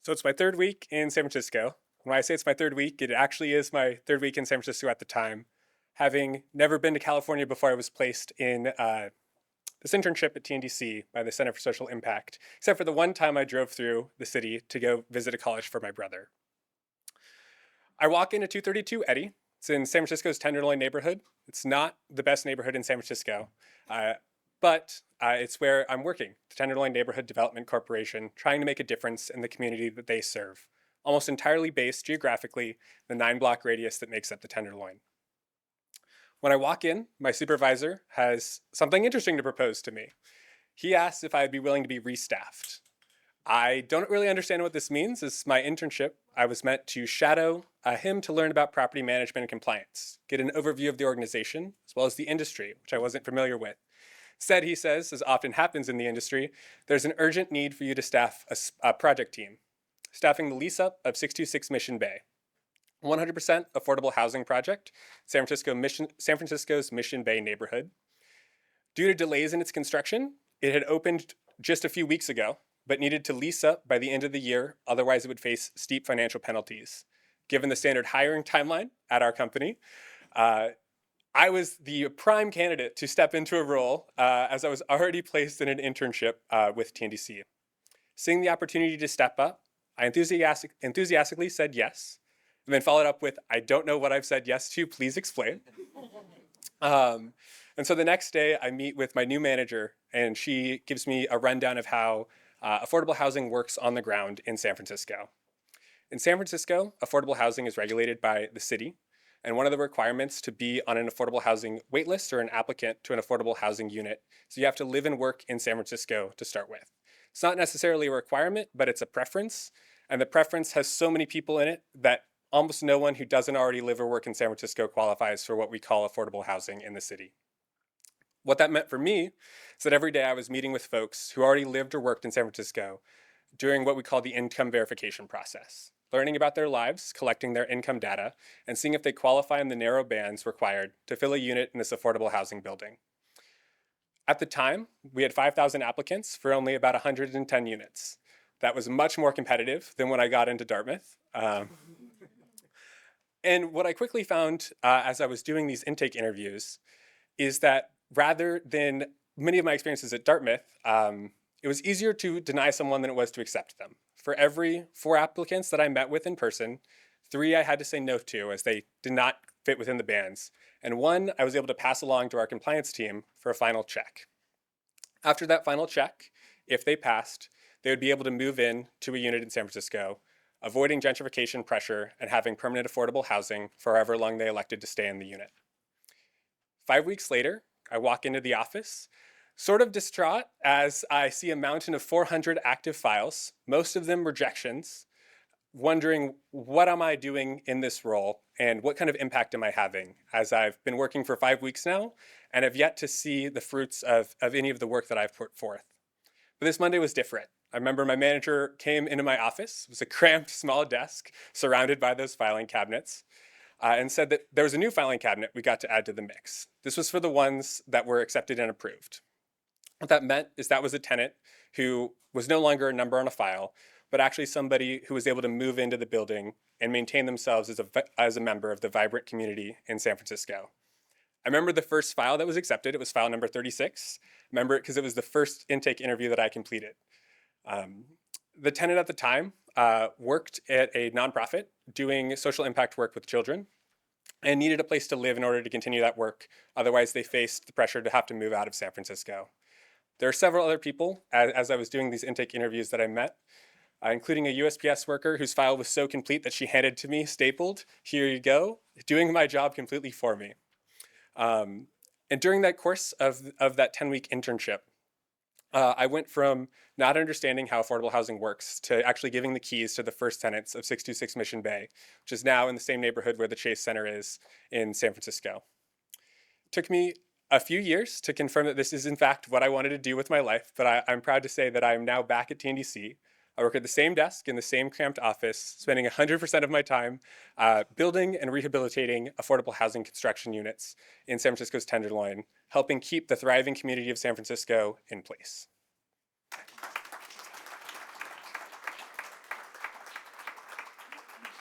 So it's my third week in San Francisco. When I say it's my third week, it actually is my third week in San Francisco at the time. Having never been to California before, I was placed in this internship at TNDC by the Center for Social Impact, except for the one time I drove through the city to go visit a college for my brother. I walk into 232 Eddy. It's in San Francisco's Tenderloin neighborhood. It's not the best neighborhood in San Francisco, but it's where I'm working, the Tenderloin Neighborhood Development Corporation, trying to make a difference in the community that they serve, almost entirely based geographically the 9-block radius that makes up the Tenderloin. When I walk in, my supervisor has something interesting to propose to me. He asked if I'd be willing to be restaffed. I don't really understand what this means. It's my internship. I was meant to shadow him to learn about property management and compliance, get an overview of the organization, as well as the industry, which I wasn't familiar with. Instead, he says, as often happens in the industry, there's an urgent need for you to staff a project team, staffing the lease up of 626 Mission Bay. 100% affordable housing project, San Francisco's Mission Bay neighborhood. Due to delays in its construction, it had opened just a few weeks ago, but needed to lease up by the end of the year, otherwise it would face steep financial penalties. Given the standard hiring timeline at our company, I was the prime candidate to step into a role as I was already placed in an internship with TNDC. Seeing the opportunity to step up, I enthusiastically said yes, and then followed up with, I don't know what I've said yes to, please explain. And so the next day I meet with my new manager, and she gives me a rundown of how affordable housing works on the ground in San Francisco. In San Francisco, affordable housing is regulated by the city, and one of the requirements to be on an affordable housing waitlist or an applicant to an affordable housing unit, so you have to live and work in San Francisco to start with. It's not necessarily a requirement, but it's a preference, and the preference has so many people in it that almost no one who doesn't already live or work in San Francisco qualifies for what we call affordable housing in the city. What that meant for me is that every day I was meeting with folks who already lived or worked in San Francisco during what we call the income verification process, learning about their lives, collecting their income data, and seeing if they qualify in the narrow bands required to fill a unit in this affordable housing building. At the time, we had 5,000 applicants for only about 110 units. That was much more competitive than when I got into Dartmouth. And what I quickly found as I was doing these intake interviews is that rather than many of my experiences at Dartmouth, it was easier to deny someone than it was to accept them. For every 4 applicants that I met with in person, 3 I had to say no to as they did not fit within the bands, and 1 I was able to pass along to our compliance team for a final check. After that final check, if they passed, they would be able to move in to a unit in San Francisco, avoiding gentrification pressure and having permanent affordable housing for however long they elected to stay in the unit. 5 weeks later, I walk into the office, sort of distraught as I see a mountain of 400 active files, most of them rejections, wondering what am I doing in this role and what kind of impact am I having, as I've been working for 5 weeks now and have yet to see the fruits of any of the work that I've put forth. But this Monday was different. I remember my manager came into my office. It was a cramped, small desk surrounded by those filing cabinets, and said that there was a new filing cabinet we got to add to the mix. This was for the ones that were accepted and approved. What that meant is that was a tenant who was no longer a number on a file, but actually somebody who was able to move into the building and maintain themselves as a member of the vibrant community in San Francisco. I remember the first file that was accepted. It was file number 36. I remember it because it was the first intake interview that I completed. The tenant at the time worked at a nonprofit doing social impact work with children and needed a place to live in order to continue that work. Otherwise, they faced the pressure to have to move out of San Francisco. There are several other people, as I was doing these intake interviews, that I met, including a USPS worker whose file was so complete that she handed to me, stapled, here you go, doing my job completely for me. And during that course of that 10-week internship, I went from not understanding how affordable housing works to actually giving the keys to the first tenants of 626 Mission Bay, which is now in the same neighborhood where the Chase Center is in San Francisco. It took me a few years to confirm that this is in fact what I wanted to do with my life, but I'm proud to say that I am now back at TNDC. I work at the same desk in the same cramped office, spending 100% of my time building and rehabilitating affordable housing construction units in San Francisco's Tenderloin, helping keep the thriving community of San Francisco in place.